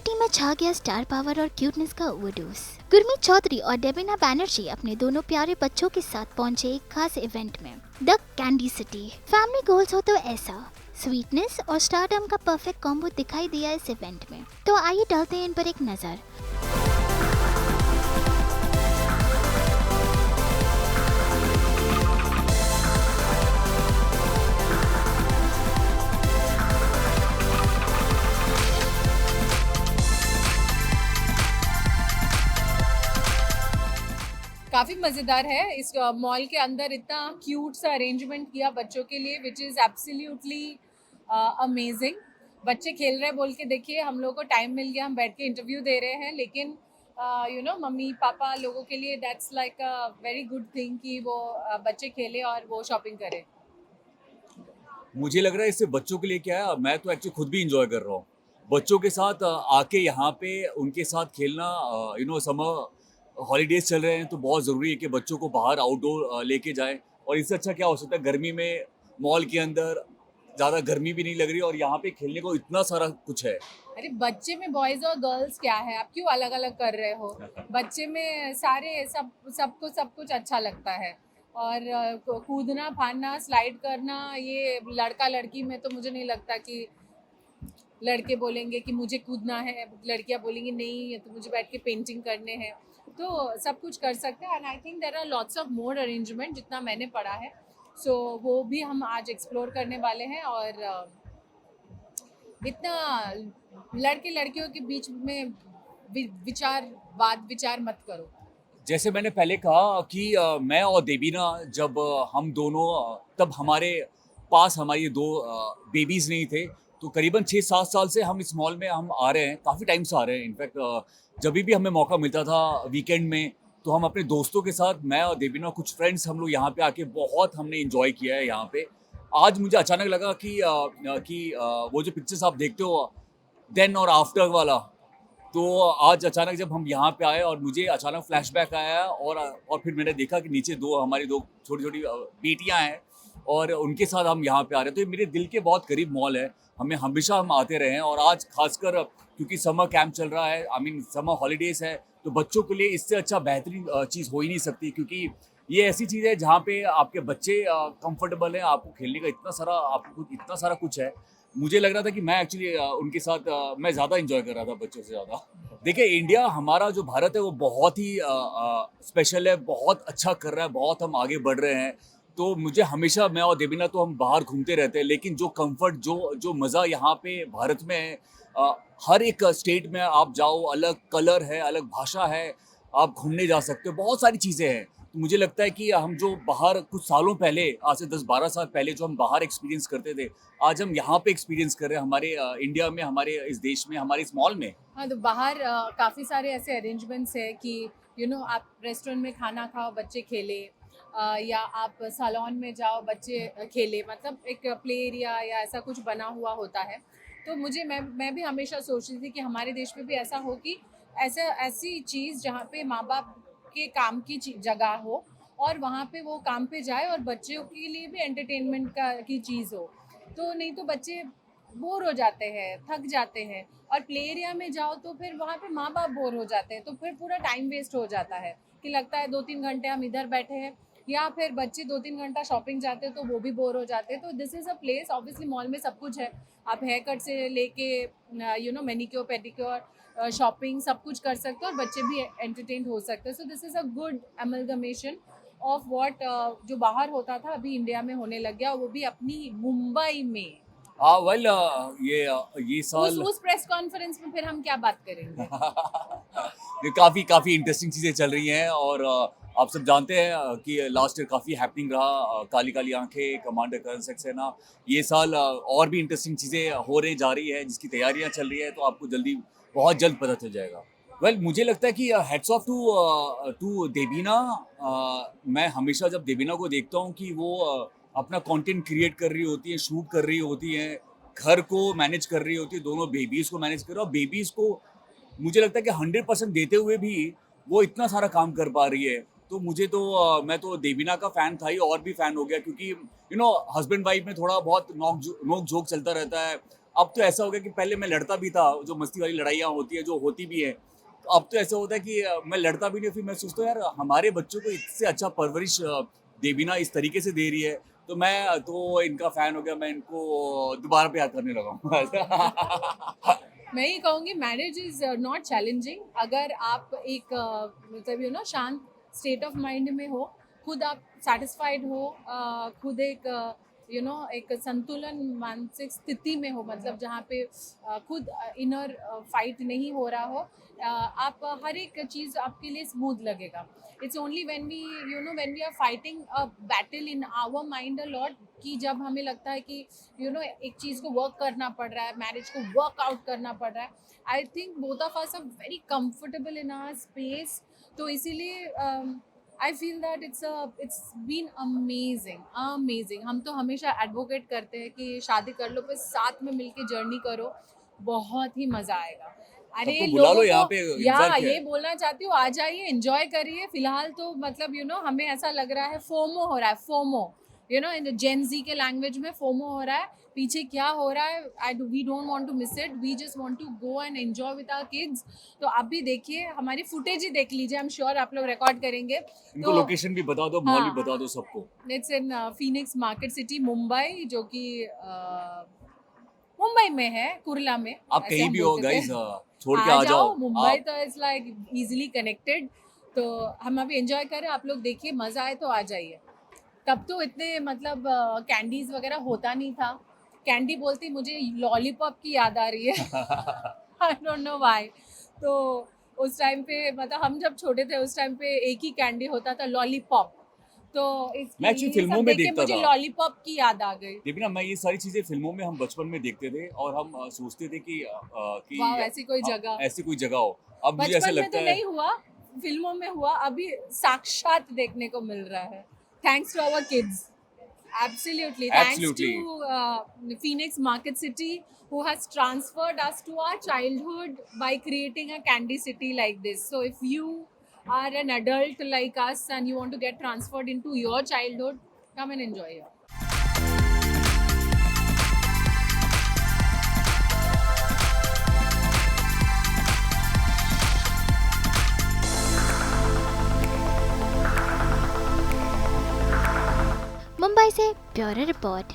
City में छा गया स्टार पावर और क्यूटनेस का ओवरडोज। गुरमीत चौधरी और डेबिना बैनर्जी अपने दोनों प्यारे बच्चों के साथ पहुंचे एक खास इवेंट में, the candy city. Family goals हो तो ऐसा स्वीटनेस और स्टारडम का परफेक्ट कॉम्बो दिखाई दिया इस इवेंट में। तो आइए डालते हैं इन पर एक नजर। काफ़ी मज़ेदार है। इस मॉल के अंदर इतना क्यूट सा अरेंजमेंट किया बच्चों के लिए, विच इज़ एब्सोल्युटली अमेजिंग। बच्चे खेल रहे बोल के देखिए, हम लोग को टाइम मिल गया, हम बैठ के इंटरव्यू दे रहे हैं, लेकिन मम्मी पापा लोगों के लिए that's like a very good thing कि वो बच्चे खेले और वो शॉपिंग करें। मुझे लग रहा है इससे बच्चों के लिए क्या है, मैं तो एक्चुअली खुद भी इंजॉय कर रहा हूँ बच्चों के साथ आके यहाँ पे उनके साथ खेलना। समर हॉलीडेज चल रहे हैं तो बहुत ज़रूरी है कि बच्चों को बाहर आउटडोर लेके जाएं। और इससे अच्छा क्या हो सकता है, गर्मी में मॉल के अंदर ज़्यादा गर्मी भी नहीं लग रही और यहाँ पे खेलने को इतना सारा कुछ है। अरे बच्चे में बॉयज और गर्ल्स क्या है, आप क्यों अलग अलग कर रहे हो? बच्चे में सारे सबको सब कुछ अच्छा लगता है। और कूदना फाड़ना स्लाइड करना, ये लड़का लड़की में तो मुझे नहीं लगता कि लड़के बोलेंगे कि मुझे कूदना है, लड़कियां बोलेंगी नहीं ये तो मुझे बैठ के पेंटिंग करने हैं। तो सब कुछ कर सकते हैं and I think there are lots of more arrangement जितना मैंने पढ़ा है। सो वो भी हम आज एक्सप्लोर करने वाले हैं। और इतना लड़के लड़कियों के बीच में विचार मत करो। जैसे मैंने पहले कहा कि मैं और देबीना जब हम दोनों तब हमारे पास हमारी दो बेबीज़ नहीं थे, तो करीबन 6-7 साल से हम इस मॉल में हम आ रहे हैं, काफ़ी टाइम से आ रहे हैं। इनफैक्ट जब भी हमें मौका मिलता था वीकेंड में, तो हम अपने दोस्तों के साथ, मैं और देबीना, कुछ फ्रेंड्स, हम लोग यहाँ पे आके बहुत हमने इंजॉय किया है यहाँ पे। आज मुझे अचानक लगा कि वो जो पिक्चर्स आप देखते हो देन और आफ्टर वाला, तो आज अचानक जब हम यहाँ पे आए और मुझे अचानक फ्लैशबैक आया और फिर मैंने देखा कि नीचे हमारी दो छोटी छोटी बेटियाँ हैं और उनके साथ हम यहाँ पे आ रहे हैं। तो ये मेरे दिल के बहुत करीब मॉल है, हमें हमेशा हम आते रहे हैं। और आज खासकर क्योंकि समर कैंप चल रहा है, समर हॉलीडेज है, तो बच्चों के लिए इससे अच्छा बेहतरीन चीज़ हो ही नहीं सकती, क्योंकि ये ऐसी चीज़ है जहाँ पे आपके बच्चे कंफर्टेबल हैं, आपको खेलने का इतना सारा कुछ है। मुझे लग रहा था कि मैं एक्चुअली उनके साथ मैं ज़्यादा इंजॉय कर रहा था बच्चों से ज़्यादा। देखिए, इंडिया, हमारा जो भारत है वो बहुत ही स्पेशल है, बहुत अच्छा कर रहा है, बहुत हम आगे बढ़ रहे हैं। तो मुझे हमेशा, मैं और देबिना तो हम बाहर घूमते रहते हैं, लेकिन जो कंफर्ट, जो मज़ा यहाँ पे भारत में है, हर एक स्टेट में आप जाओ, अलग कलर है, अलग भाषा है, आप घूमने जा सकते हो, बहुत सारी चीज़ें हैं। तो मुझे लगता है कि हम जो बाहर कुछ सालों पहले, आज से 10-12 साल पहले जो हम बाहर एक्सपीरियंस करते थे, आज हम यहाँ पे एक्सपीरियंस कर रहे हैं, हमारे इंडिया में, हमारे इस देश में, हमारे इस मॉल में। हाँ, तो बाहर काफ़ी सारे ऐसे अरेंजमेंट्स है कि आप रेस्टोरेंट में खाना खाओ, बच्चे खेले, या आप सैलून में जाओ, बच्चे खेले, मतलब एक प्ले एरिया या ऐसा कुछ बना हुआ होता है। तो मैं भी हमेशा सोचती थी कि हमारे देश में भी ऐसा हो कि ऐसी चीज़ जहाँ पे माँ बाप के काम की जगह हो और वहाँ पे वो काम पे जाए और बच्चों के लिए भी एंटरटेनमेंट की चीज़ हो। तो नहीं तो बच्चे बोर हो जाते हैं, थक जाते हैं। और प्ले एरिया में जाओ तो फिर वहाँ पे माँ बाप बोर हो जाते हैं, तो फिर पूरा टाइम वेस्ट हो जाता है कि लगता है 2-3 घंटे हम इधर बैठे हैं, या फिर बच्चे 2-3 घंटा शॉपिंग जाते हैं तो वो भी बोर हो जाते हैं। तो this is a place, obviously mall में सब कुछ है, आप हेयर कट से लेके मैनिक्योर पेडिक्योर, शॉपिंग सब कुछ कर सकते हो और बच्चे भी एंटरटेन हो सकते हैं। So this is a good amalgamation of what जो बाहर होता था अभी इंडिया में होने लग गया, वो भी अपनी मुंबई में। हाँ, वेल, ये साल उस प्रेस कॉन्फ्रेंस में फिर हम क्या बात करेंगे? ये काफ़ी काफ़ी इंटरेस्टिंग चीज़ें चल रही हैं। और आप सब जानते हैं कि लास्ट ईयर काफ़ी हैपनिंग रहा, काली काली आंखें, कमांडर करण सक्सेना। ये साल और भी इंटरेस्टिंग चीज़ें हो रही जा रही है, जिसकी तैयारियां चल रही है, तो आपको बहुत जल्द पता चल जाएगा। वेल, मुझे लगता है कि हेड्स ऑफ टू देबीना। मैं हमेशा जब देबीना को देखता हूँ कि वो अपना कंटेंट क्रिएट कर रही होती है, शूट कर रही होती है, घर को मैनेज कर रही होती है, दोनों बेबीज़ को मैनेज कर रही है, और बेबीज़ को मुझे लगता है कि 100% देते हुए भी वो इतना सारा काम कर पा रही है। तो मैं तो देबीना का फ़ैन था ही, और भी फ़ैन हो गया, क्योंकि हस्बैंड वाइफ में थोड़ा बहुत नोक झोंक चलता रहता है। अब तो ऐसा हो गया कि पहले मैं लड़ता भी था, जो मस्ती वाली लड़ाइयाँ होती है, जो होती भी है, तो अब तो ऐसा होता है कि मैं लड़ता भी नहीं, फिर मैं सोचता हूँ यार हमारे बच्चों को इससे अच्छा परवरिश देवीना इस तरीके से दे रही है, तो मैं तो इनका फैन हो गया, मैं इनको दोबारा प्यार करने लगा हूँ। मैं ये कहूँगी मैरिज इज नॉट चैलेंजिंग अगर आप एक मतलब शांत स्टेट ऑफ माइंड में हो, खुद आप सेटिस्फाइड हो, खुद एक एक संतुलन मानसिक स्थिति में हो, मतलब जहाँ पे खुद इनर फाइट नहीं हो रहा हो, आप हर एक चीज़ आपके लिए स्मूथ लगेगा. It's only when we are fighting a battle in our mind a lot, कि जब हमें लगता है कि एक चीज़ को वर्क करना पड़ रहा है, मैरिज को वर्क आउट करना पड़ रहा है. I think both of us are very comfortable in our space, तो इसीलिए I feel that it's been amazing. हम तो हमेशा एडवोकेट करते हैं कि शादी कर लो, फिर साथ में मिलके जर्नी करो, बहुत ही मज़ा आएगा. अरे सबको बुला लो लोगों यहाँ को पे, इंतजार क्या ये है? बोलना चाहती हूँ, आ जाइए, एंजॉय करिए. फिलहाल तो मतलब हमें ऐसा लग रहा है फोमो हो रहा है, फोमो इन जेन जी के लैंग्वेज में फोमो हो रहा है. पीछे क्या हो रहा है, we don't want to miss it, we just want to go and enjoy with our kids. तो आप भी देखिए, हमारी फुटेज ही देख लीजिए, आई एम श्योर आप लोग रिकॉर्ड करेंगे. इनको तो लोकेशन भी बता दो, मॉल भी हाँ, बता दो सबको. It's in Phoenix market city, Mumbai, जो कि मुंबई में है, कुर्ला में. आप ऐसे कहीं हम भी हो बोलते थे. गाइस, छोड़ के आ जाओ मुंबई आप. तो इट्स लाइक इजीली कनेक्टेड. तो हम अभी एंजॉय करें, आप लोग देखिए, मज़ा आए तो आ जाइए. तब तो इतने मतलब कैंडीज वगैरह होता नहीं था. कैंडी बोलती मुझे लॉलीपॉप की याद आ रही है. I don't know why. तो उस टाइम पे मतलब हम जब छोटे थे उस टाइम पे एक ही कैंडी होता था, लॉलीपॉप. तो मैं actually फिल्मों में देखता मुझे था. लॉलीपॉप की याद आ गई. देखिए ना, मैं ये सारी चीजें फिल्मों में हम बचपन में देखते थे और हम सोचते थे कि वाह, ऐसी कोई जगह. ऐसी कोई जगह हो. अब मुझे ऐसा बचपन में लगता तो है नहीं हुआ, फिल्मों में हुआ, अभी साक्षात देखने को मिल रहा है. Thanks to our kids. Absolutely. Thanks Absolutely. to Phoenix Market City, who has transferred us to our childhood by creating a candy city like this. So if you are an adult like us and you want to get transferred into your childhood, come and enjoy it. Mumbai से bureau report.